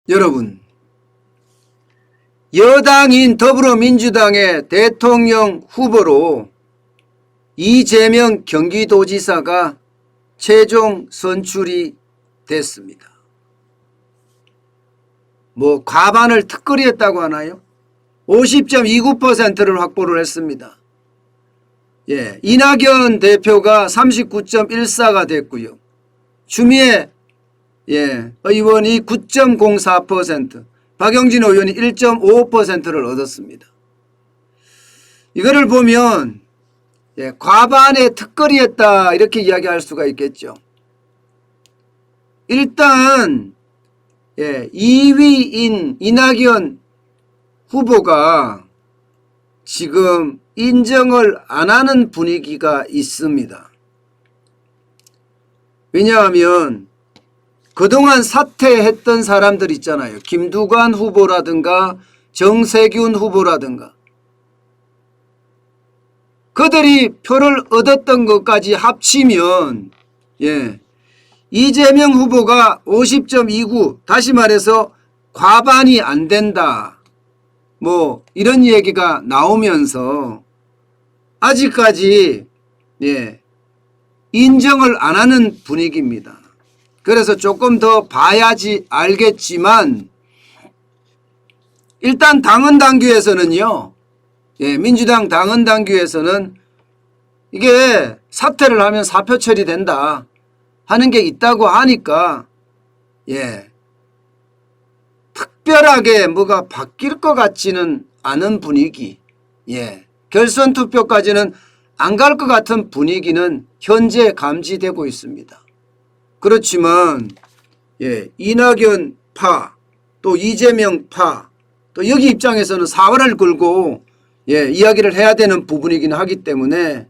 여러분, 여당인 더불어민주당의 대통령 후보로 이재명 경기도지사가 최종 선출이 됐습니다. 과반을 특거리했다고 하나요? 50.29%를 확보를 했습니다. 이낙연 대표가 39.14가 됐고요. 추미애 의원이 9.04%, 박영진 의원이 1.55%를 얻었습니다. 이거를 보면 과반에 특거리했다 이렇게 이야기할 수가 있겠죠. 일단 2위인 이낙연 후보가 지금 인정을 안 하는 분위기가 있습니다. 왜냐하면 그동안 사퇴했던 사람들 있잖아요. 김두관 후보라든가 정세균 후보라든가 그들이 표를 얻었던 것까지 합치면 이재명 후보가 50.29 다시 말해서 과반이 안 된다 이런 얘기가 나오면서 아직까지 인정을 안 하는 분위기입니다. 그래서 조금 더 봐야지 알겠지만 일단 당헌당규에서는요. 민주당 당헌당규에서는 이게 사퇴를 하면 사표 처리된다 하는 게 있다고 하니까 특별하게 뭐가 바뀔 것 같지는 않은 분위기, 결선 투표까지는 안 갈 것 같은 분위기는 현재 감지되고 있습니다. 그렇지만 이낙연 파, 또 이재명 파, 또 여기 입장에서는 사활을 걸고 이야기를 해야 되는 부분이긴 하기 때문에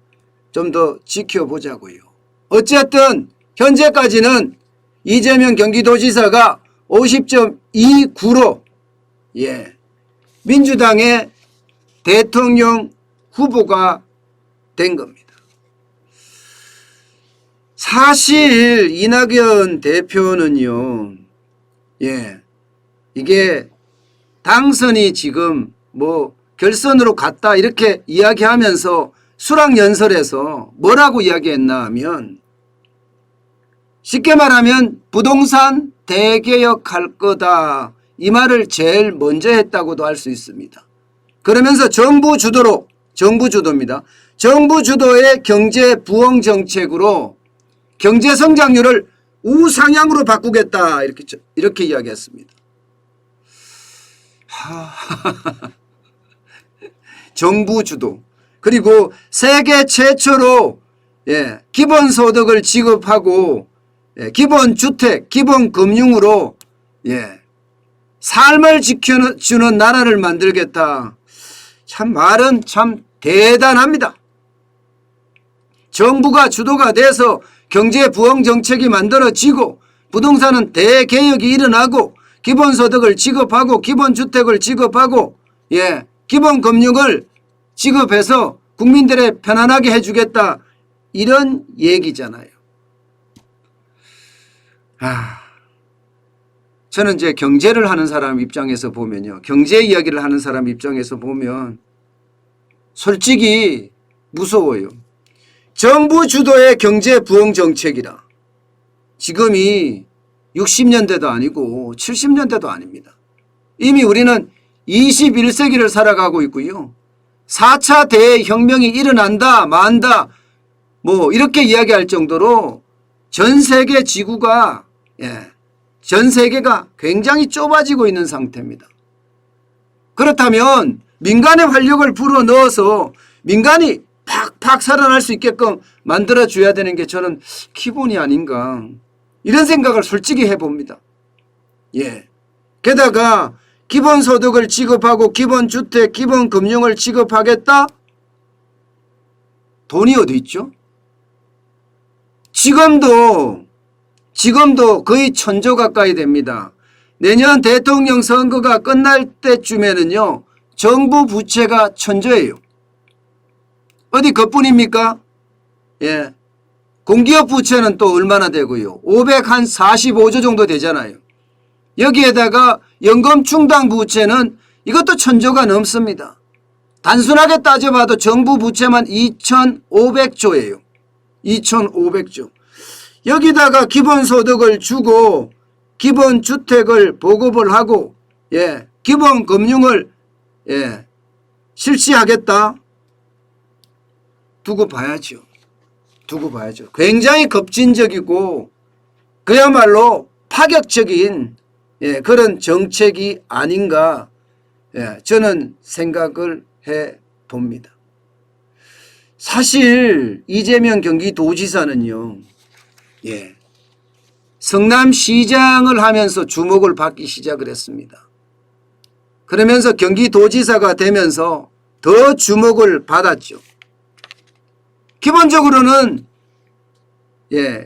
좀 더 지켜보자고요. 어쨌든 현재까지는 이재명 경기도지사가 50.29로 민주당의 대통령 후보가 된 겁니다. 사실 이낙연 대표는요, 이게 당선이 지금 결선으로 갔다 이렇게 이야기하면서 수락연설에서 뭐라고 이야기했나 하면 쉽게 말하면 부동산 대개혁할 거다 이 말을 제일 먼저 했다고도 할 수 있습니다. 그러면서 정부 주도입니다. 정부 주도의 경제 부흥 정책으로 경제 성장률을 우상향으로 바꾸겠다 이렇게 이야기했습니다. 정부 주도 그리고 세계 최초로 기본소득을 지급하고 기본주택 기본금융으로 삶을 지켜주는 나라를 만들겠다. 참 말은 참 대단합니다. 정부가 주도가 돼서 경제 부흥 정책이 만들어지고 부동산은 대개혁이 일어나고 기본소득을 지급하고 기본주택을 지급하고 기본금융을 지급해서 국민들의 편안하게 해주겠다 이런 얘기잖아요. 저는 이제 경제를 하는 사람 입장에서 보면요. 경제 이야기를 하는 사람 입장에서 보면 솔직히 무서워요. 정부 주도의 경제 부흥 정책이라 지금이 60년대도 아니고 70년대도 아닙니다. 이미 우리는 21세기를 살아가고 있고요. 4차 대혁명이 일어난다 만다 이렇게 이야기할 정도로 전 세계 지구가 전 세계가 굉장히 좁아지고 있는 상태입니다. 그렇다면 민간의 활력을 불어넣어서 민간이 팍팍 살아날 수 있게끔 만들어줘야 되는 게 저는 기본이 아닌가 이런 생각을 솔직히 해봅니다. 게다가 기본소득을 지급하고 기본주택, 기본금융을 지급하겠다? 돈이 어디 있죠? 지금도 거의 1,000조 가까이 됩니다. 내년 대통령 선거가 끝날 때쯤에는요. 정부 부채가 1,000조예요. 어디 그뿐입니까? 공기업 부채는 또 얼마나 되고요. 545조 정도 되잖아요. 여기에다가 연금 충당 부채는 이것도 1,000조가 넘습니다. 단순하게 따져봐도 정부 부채만 2,500조예요. 2,500조. 여기다가 기본소득을 주고 기본주택을 보급을 하고 기본금융을 실시하겠다. 두고 봐야죠. 두고 봐야죠. 굉장히 급진적이고 그야말로 파격적인 그런 정책이 아닌가 저는 생각을 해봅니다. 사실 이재명 경기도지사는요. 성남시장을 하면서 주목을 받기 시작을 했습니다. 그러면서 경기도지사가 되면서 더 주목을 받았죠. 기본적으로는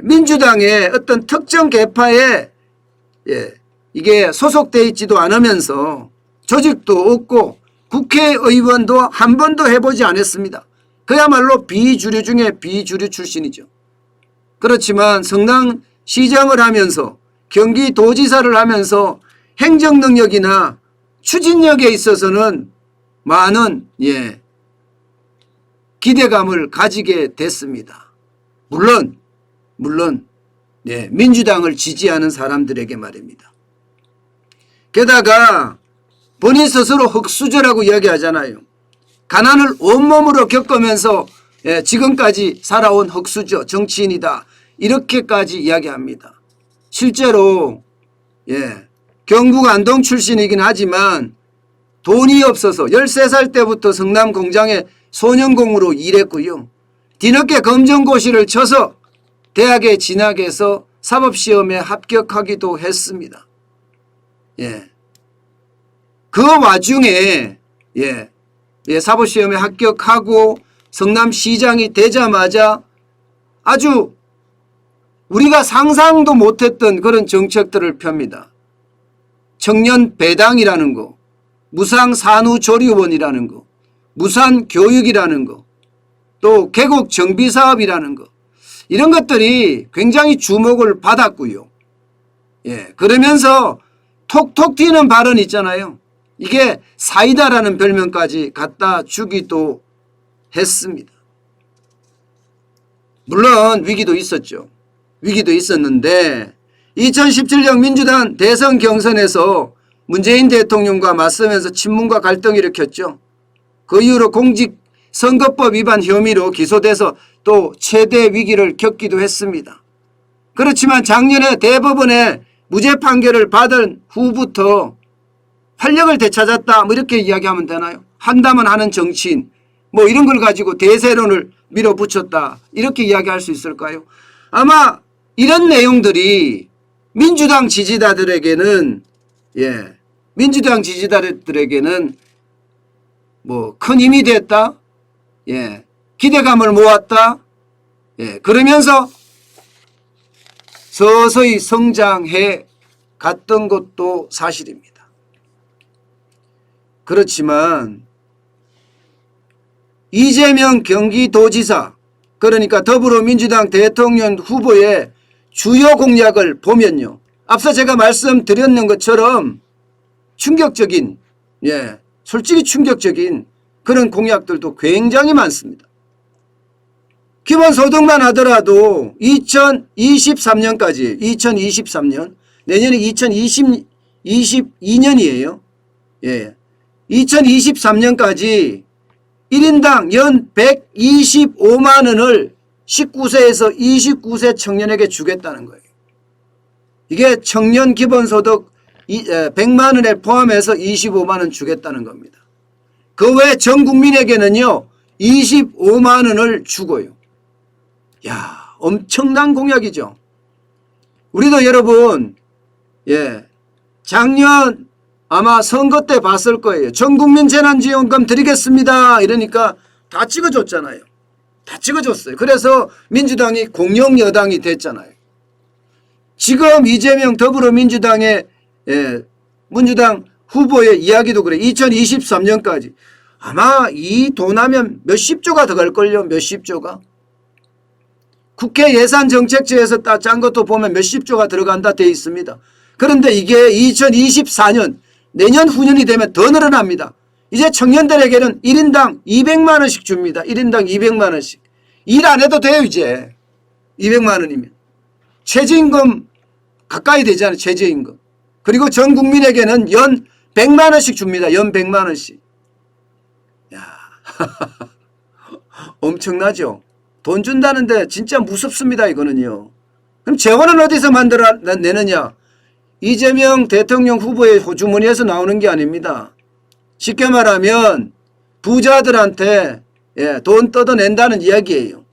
민주당의 어떤 특정 계파에 이게 소속되어 있지도 않으면서 조직도 없고 국회의원도 한 번도 해보지 않았습니다. 그야말로 비주류 중에 비주류 출신이죠. 그렇지만 성남시장을 하면서 경기도지사를 하면서 행정능력이나 추진력에 있어서는 많은 기대감을 가지게 됐습니다. 물론 민주당을 지지하는 사람들에게 말입니다. 게다가 본인 스스로 흑수저라고 이야기하잖아요. 가난을 온몸으로 겪으면서 지금까지 살아온 흑수저 정치인이다. 이렇게까지 이야기합니다. 실제로 경북 안동 출신이긴 하지만 돈이 없어서 13살 때부터 성남 공장에 소년공으로 일했고요. 뒤늦게 검정고시를 쳐서 대학에 진학해서 사법시험에 합격하기도 했습니다. 그 와중에 사법시험에 합격하고 성남시장이 되자마자 아주 우리가 상상도 못했던 그런 정책들을 펴니다. 청년 배당이라는 거, 무상산후조리원이라는 거, 무산교육이라는 거, 또 계곡 정비사업이라는 거, 이런 것들이 굉장히 주목을 받았고요. 그러면서 톡톡 튀는 발언 있잖아요. 이게 사이다라는 별명까지 갖다 주기도 했습니다. 물론 위기도 있었죠. 위기도 있었는데 2017년 민주당 대선 경선에서 문재인 대통령과 맞서면서 친문과 갈등을 일으켰죠. 그 이후로 공직선거법 위반 혐의로 기소돼서 또 최대 위기를 겪기도 했습니다. 그렇지만 작년에 대법원에 무죄 판결을 받은 후부터 활력을 되찾았다 뭐 이렇게 이야기하면 되나요? 한다면 하는 정치인 뭐 이런 걸 가지고 대세론을 밀어붙였다 이렇게 이야기할 수 있을까요? 아마 이런 내용들이 민주당 지지자들에게는 뭐 큰 힘이 됐다. 기대감을 모았다. 그러면서 서서히 성장해 갔던 것도 사실입니다. 그렇지만 이재명 경기도지사 그러니까 더불어민주당 대통령 후보의 주요 공약을 보면요. 앞서 제가 말씀드렸는 것처럼 충격적인 솔직히 충격적인 그런 공약들도 굉장히 많습니다. 기본소득만 하더라도 2023년까지 2023년 내년이 2022년이에요. 2023년까지 1인당 연 125만 원을 19세에서 29세 청년에게 주겠다는 거예요. 이게 청년 기본소득 100만 원에 포함해서 25만 원 주겠다는 겁니다. 그 외 전 국민에게는요 25만 원을 주고요. 야, 엄청난 공약이죠. 우리도 여러분 작년 아마 선거 때 봤을 거예요. 전국민 재난지원금 드리겠습니다. 이러니까 다 찍어줬잖아요. 다 찍어줬어요. 그래서 민주당이 공영 여당이 됐잖아요. 지금 이재명 더불어민주당의 민주당 후보의 이야기도 그래. 2023년까지 아마 이 돈 하면 몇십조가 더 갈걸요. 몇십조가. 국회 예산정책처에서 짠 것도 보면 몇십조가 들어간다 돼 있습니다. 그런데 이게 2024년 내년 후년이 되면 더 늘어납니다. 이제 청년들에게는 1인당 200만 원씩 줍니다. 1인당 200만 원씩. 일 안 해도 돼요 이제. 200만 원이면. 최저임금 가까이 되잖아요. 최저임금. 그리고 전 국민에게는 연 100만 원씩 줍니다. 연 100만 원씩. 야, 엄청나죠. 돈 준다는데 진짜 무섭습니다. 이거는요. 그럼 재원은 어디서 만들어내느냐. 이재명 대통령 후보의 호주머니에서 나오는 게 아닙니다. 쉽게 말하면 부자들한테 돈 뜯어낸다는 이야기예요.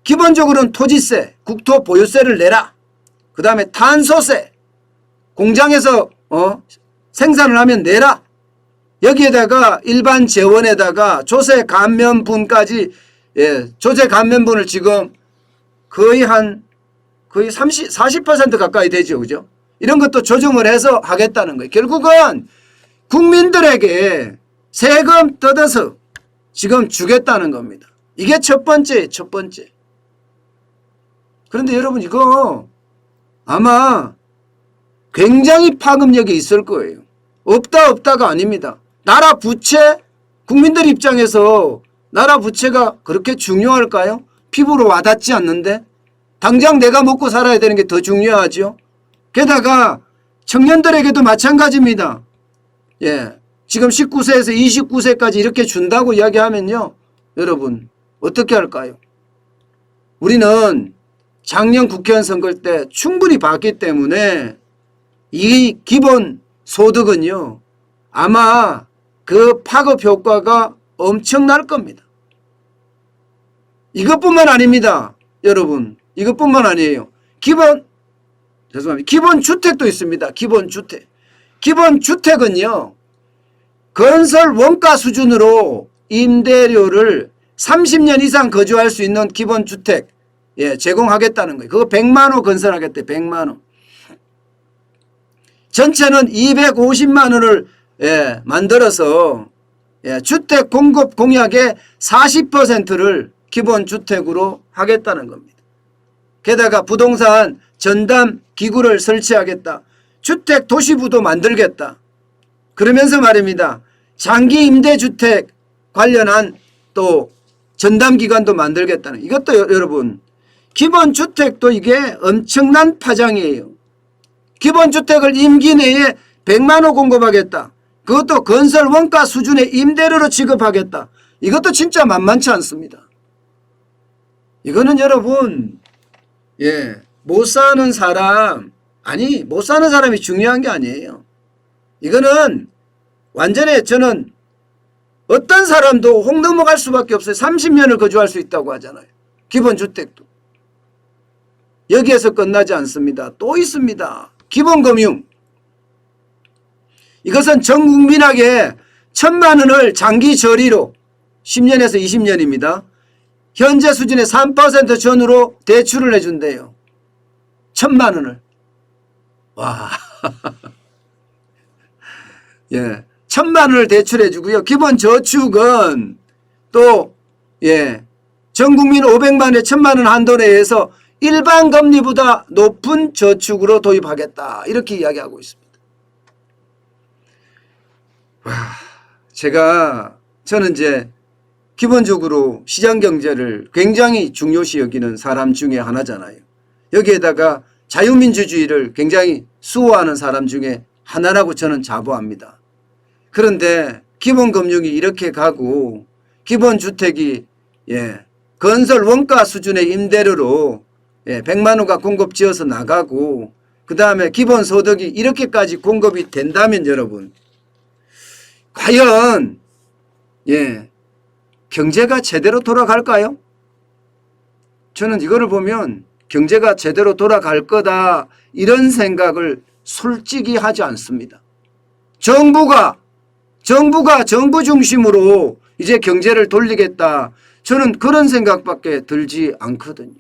기본적으로는 토지세, 국토보유세를 내라. 그 다음에 탄소세, 공장에서 생산을 하면 내라. 여기에다가 일반 재원에다가 조세 감면분까지, 조세 감면분을 지금 거의 40% 가까이 되죠. 그죠? 이런 것도 조정을 해서 하겠다는 거예요. 결국은 국민들에게 세금 뜯어서 지금 주겠다는 겁니다. 이게 첫 번째예요. 첫 번째. 그런데 여러분 이거 아마 굉장히 파급력이 있을 거예요. 없다가 아닙니다. 나라 부채, 국민들 입장에서 나라 부채가 그렇게 중요할까요? 피부로 와닿지 않는데 당장 내가 먹고 살아야 되는 게 더 중요하죠. 게다가 청년들에게도 마찬가지입니다. 지금 19세에서 29세까지 이렇게 준다고 이야기하면요. 여러분 어떻게 할까요? 우리는 작년 국회의원 선거 때 충분히 봤기 때문에 이 기본 소득은요. 아마 그 파급 효과가 엄청날 겁니다. 이것뿐만 아닙니다. 여러분 이것뿐만 아니에요. 기본 주택도 있습니다. 기본 주택. 기본 주택은요. 건설 원가 수준으로 임대료를 30년 이상 거주할 수 있는 기본 주택 제공하겠다는 거예요. 그거 100만 호 건설하겠대. 100만 호. 전체는 250만 원을 만들어서 주택 공급 공약의 40%를 기본 주택으로 하겠다는 겁니다. 게다가 부동산 전담 기구를 설치하겠다. 주택 도시부도 만들겠다. 그러면서 말입니다. 장기 임대주택 관련한 또 전담기관도 만들겠다는 이것도 여러분 기본주택도 이게 엄청난 파장이에요. 기본주택을 임기 내에 100만 호 공급하겠다. 그것도 건설 원가 수준의 임대료로 지급하겠다. 이것도 진짜 만만치 않습니다. 이거는 여러분 못 사는 사람이 중요한 게 아니에요. 이거는 완전히 저는 어떤 사람도 홍 넘어갈 수밖에 없어요. 30년을 거주할 수 있다고 하잖아요. 기본주택도. 여기에서 끝나지 않습니다. 또 있습니다. 기본금융. 이것은 전 국민에게 1,000만 원을 장기 저리로 10년에서 20년입니다. 현재 수준의 3% 전후로 대출을 해준대요. 1,000만 원을. 와. 1,000만 원을 대출해 주고요. 기본 저축은 또 전 국민 500만 원에 1,000만 원 한도 내에서 일반 금리보다 높은 저축으로 도입하겠다. 이렇게 이야기하고 있습니다. 저는 이제 기본적으로 시장 경제를 굉장히 중요시 여기는 사람 중에 하나잖아요. 여기에다가 자유민주주의를 굉장히 수호하는 사람 중에 하나라고 저는 자부합니다. 그런데 기본금융이 이렇게 가고 기본주택이 건설 원가 수준의 임대료로 100만 호가 공급 지어서 나가고 그 다음에 기본소득이 이렇게까지 공급이 된다면 여러분 과연 경제가 제대로 돌아갈까요? 저는 이거를 보면 경제가 제대로 돌아갈 거다 이런 생각을 솔직히 하지 않습니다. 정부 중심으로 이제 경제를 돌리겠다. 저는 그런 생각밖에 들지 않거든요.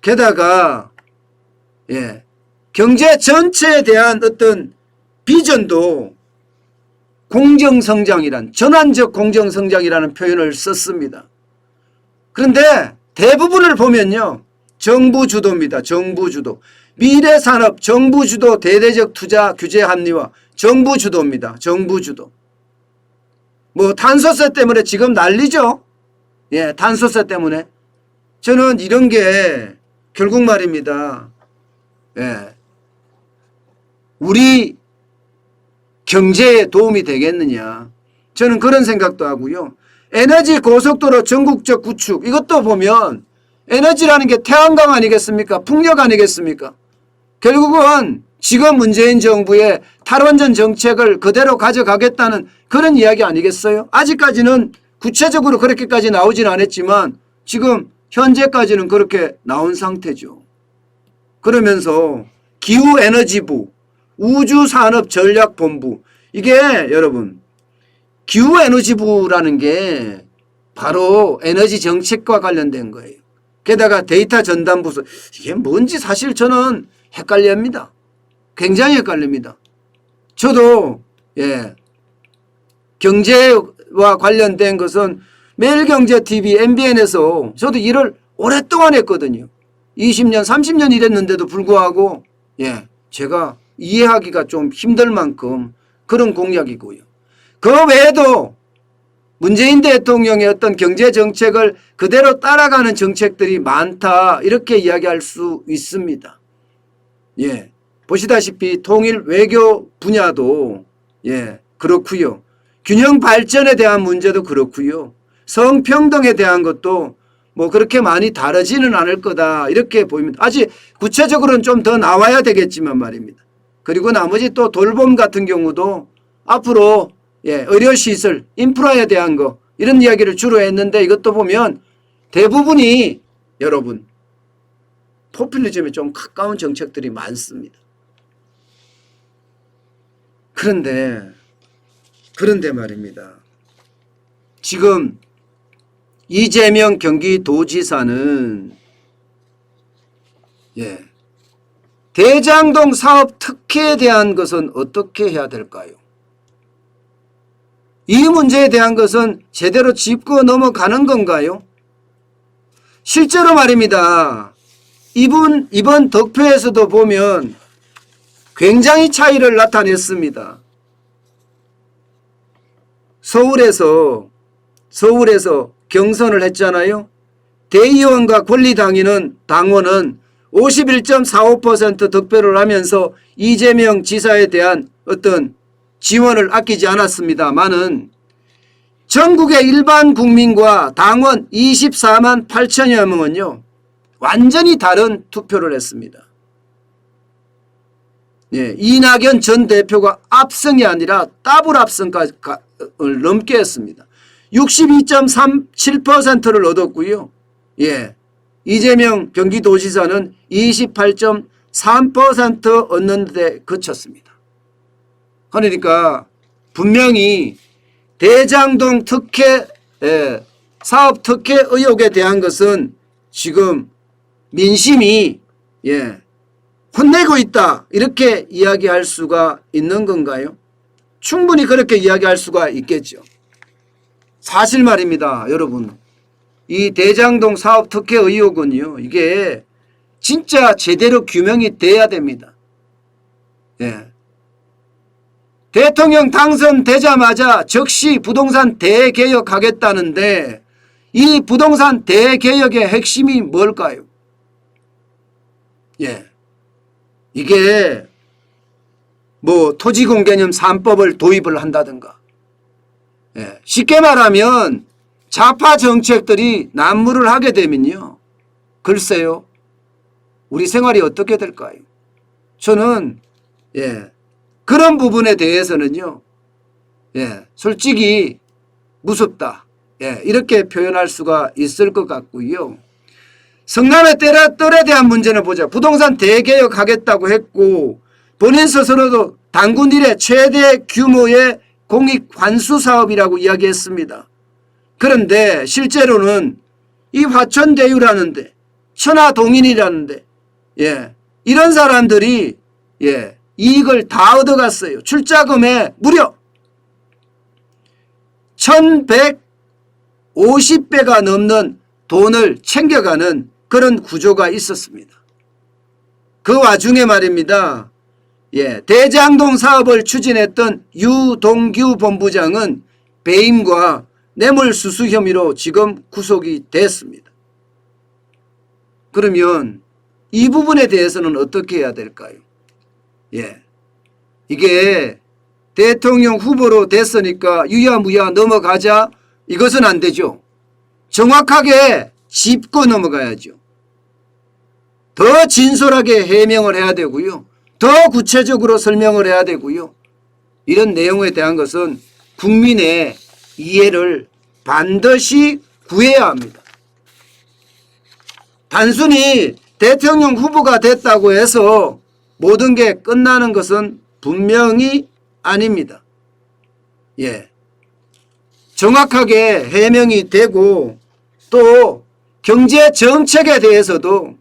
게다가 경제 전체에 대한 어떤 비전도 공정성장이란 전환적 공정성장이라는 표현을 썼습니다. 그런데 대부분을 보면요. 정부 주도입니다. 정부 주도. 미래산업 정부주도 대대적 투자 규제 합리화. 정부주도입니다. 정부주도. 뭐 탄소세 때문에 지금 난리죠. 예, 탄소세 때문에. 저는 이런 게 결국 말입니다. 예, 우리 경제에 도움이 되겠느냐. 저는 그런 생각도 하고요. 에너지 고속도로 전국적 구축, 이것도 보면 에너지라는 게 태양광 아니겠습니까? 풍력 아니겠습니까? 결국은 지금 문재인 정부의 탈원전 정책을 그대로 가져가겠다는 그런 이야기 아니겠어요? 아직까지는 구체적으로 그렇게까지 나오진 않았지만 지금 현재까지는 그렇게 나온 상태죠. 그러면서 기후에너지부, 우주산업전략본부, 이게 여러분 기후에너지부라는 게 바로 에너지 정책과 관련된 거예요. 게다가 데이터 전담부서, 이게 뭔지 사실 저는 헷갈립니다. 굉장히 헷갈립니다. 저도 경제와 관련된 것은 매일경제TV, MBN에서 저도 일을 오랫동안 했거든요. 20년, 30년 일했는데도 불구하고 제가 이해하기가 좀 힘들 만큼 그런 공약이고요. 그 외에도 문재인 대통령의 어떤 경제정책을 그대로 따라가는 정책들이 많다, 이렇게 이야기할 수 있습니다. 보시다시피 통일 외교 분야도 그렇고요. 균형 발전에 대한 문제도 그렇고요. 성평등에 대한 것도 뭐 그렇게 많이 다르지는 않을 거다, 이렇게 보입니다. 아직 구체적으로는 좀 더 나와야 되겠지만 말입니다. 그리고 나머지 또 돌봄 같은 경우도 앞으로 의료시설, 인프라에 대한 거, 이런 이야기를 주로 했는데 이것도 보면 대부분이 여러분 포퓰리즘에 좀 가까운 정책들이 많습니다. 그런데 말입니다. 지금 이재명 경기도지사는 대장동 사업 특혜에 대한 것은 어떻게 해야 될까요? 이 문제에 대한 것은 제대로 짚고 넘어가는 건가요? 실제로 말입니다. 이번 덕표에서도 보면 굉장히 차이를 나타냈습니다. 서울에서 경선을 했잖아요. 대의원과 권리당원은 51.45% 득표를 하면서 이재명 지사에 대한 어떤 지원을 아끼지 않았습니다만은 전국의 일반 국민과 당원 24만 8천여 명은요, 완전히 다른 투표를 했습니다. 이낙연 전 대표가 압승이 아니라 더블 압승까지 넘게 했습니다. 62.37%를 얻었고요. 이재명 경기도지사는 28.3% 얻는 데 그쳤습니다. 그러니까 분명히 대장동 특혜, 사업 특혜 의혹에 대한 것은 지금 민심이 혼내고 있다, 이렇게 이야기할 수가 있는 건가요? 충분히 그렇게 이야기할 수가 있겠죠. 사실 말입니다. 여러분, 이 대장동 사업 특혜 의혹은요, 이게 진짜 제대로 규명이 돼야 됩니다. 대통령 당선되자마자 즉시 부동산 대개혁하겠다는데 이 부동산 대개혁의 핵심이 뭘까요? 이게 뭐 토지공개념 3법을 도입을 한다든가, 쉽게 말하면 좌파 정책들이 난무를 하게 되면요, 글쎄요, 우리 생활이 어떻게 될까요? 저는 그런 부분에 대해서는요, 솔직히 무섭다, 이렇게 표현할 수가 있을 것 같고요. 성남의 뜰에 대한 문제는 보자. 부동산 대개혁하겠다고 했고 본인 스스로도 단군 이래 최대 규모의 공익 환수 사업이라고 이야기했습니다. 그런데 실제로는 이 화천대유라는데, 천하동인이라는데 이런 사람들이 이익을 다 얻어갔어요. 출자금의 무려 1150배가 넘는 돈을 챙겨가는 그런 구조가 있었습니다. 그 와중에 말입니다. 대장동 사업을 추진했던 유동규 본부장은 배임과 뇌물수수 혐의로 지금 구속이 됐습니다. 그러면 이 부분에 대해서는 어떻게 해야 될까요? 이게 대통령 후보로 됐으니까 유야무야 넘어가자, 이것은 안 되죠. 정확하게 짚고 넘어가야죠. 더 진솔하게 해명을 해야 되고요. 더 구체적으로 설명을 해야 되고요. 이런 내용에 대한 것은 국민의 이해를 반드시 구해야 합니다. 단순히 대통령 후보가 됐다고 해서 모든 게 끝나는 것은 분명히 아닙니다. 정확하게 해명이 되고 또 경제 정책에 대해서도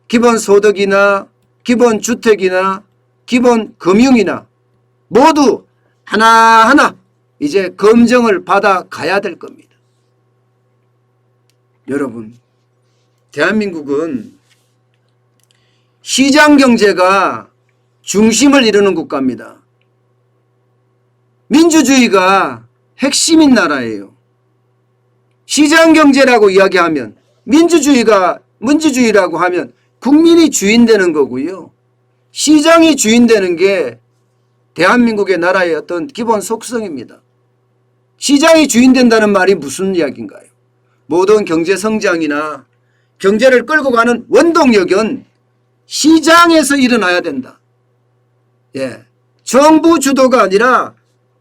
기본소득이나 기본주택이나 기본금융이나 모두 하나하나 이제 검증을 받아 가야 될 겁니다. 여러분, 대한민국은 시장경제가 중심을 이루는 국가입니다. 민주주의가 핵심인 나라예요. 시장경제라고 이야기하면 민주주의라고 하면 국민이 주인 되는 거고요. 시장이 주인 되는 게 대한민국의 나라의 어떤 기본 속성입니다. 시장이 주인 된다는 말이 무슨 이야기인가요? 모든 경제 성장이나 경제를 끌고 가는 원동력은 시장에서 일어나야 된다. 정부 주도가 아니라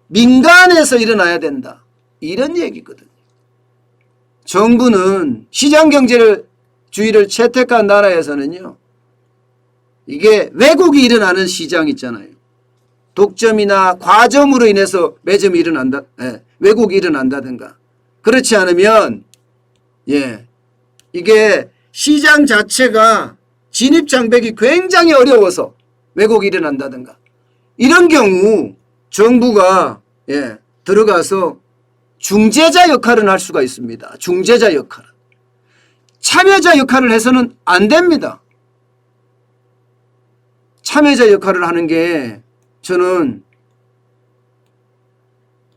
민간에서 일어나야 된다. 이런 얘기거든요. 정부는 시장경제주의를 채택한 나라에서는요, 이게 왜곡이 일어나는 시장 있잖아요. 독점이나 과점으로 인해서 매점이 일어난다, 왜곡이 일어난다든가. 그렇지 않으면, 이게 시장 자체가 진입장벽이 굉장히 어려워서 왜곡이 일어난다든가. 이런 경우 정부가 들어가서 중재자 역할을 할 수가 있습니다. 중재자 역할. 참여자 역할을 해서는 안 됩니다. 참여자 역할을 하는 게 저는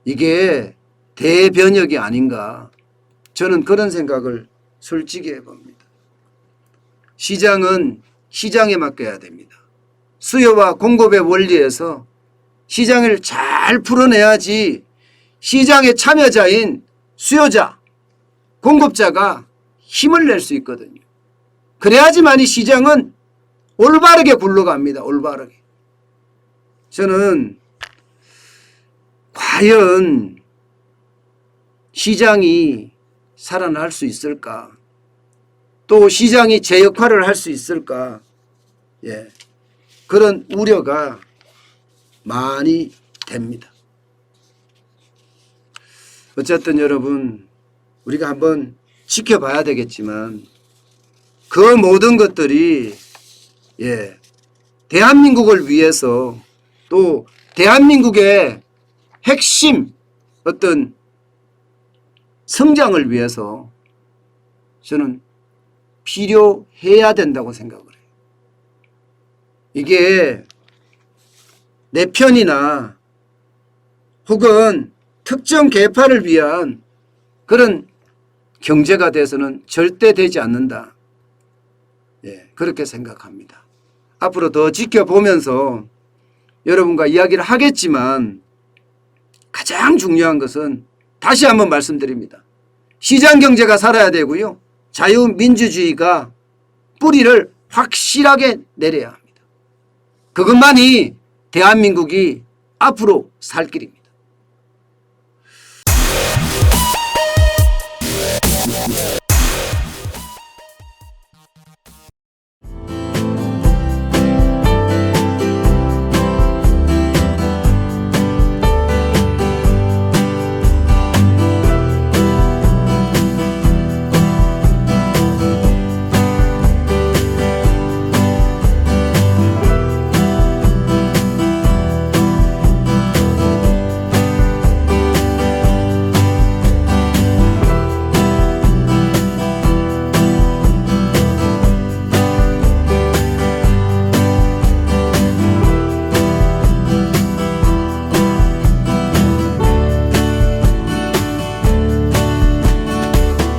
이게 대변혁이 아닌가. 저는 그런 생각을 솔직히 해봅니다. 시장은 시장에 맡겨야 됩니다. 수요와 공급의 원리에서 시장을 잘 풀어내야지 시장의 참여자인 수요자, 공급자가 힘을 낼 수 있거든요. 그래야지만 이 시장은 올바르게 굴러갑니다. 올바르게. 저는 과연 시장이 살아날 수 있을까? 또 시장이 제 역할을 할 수 있을까? 그런 우려가 많이 됩니다. 어쨌든 여러분, 우리가 한번 지켜봐야 되겠지만 그 모든 것들이 대한민국을 위해서 또 대한민국의 핵심 어떤 성장을 위해서 저는 필요해야 된다고 생각을 해요. 이게 내 편이나 혹은 특정 계파를 위한 그런 경제가 돼서는 절대 되지 않는다. 그렇게 생각합니다. 앞으로 더 지켜보면서 여러분과 이야기를 하겠지만 가장 중요한 것은 다시 한번 말씀드립니다. 시장경제가 살아야 되고요. 자유민주주의가 뿌리를 확실하게 내려야 합니다. 그것만이 대한민국이 앞으로 살 길입니다.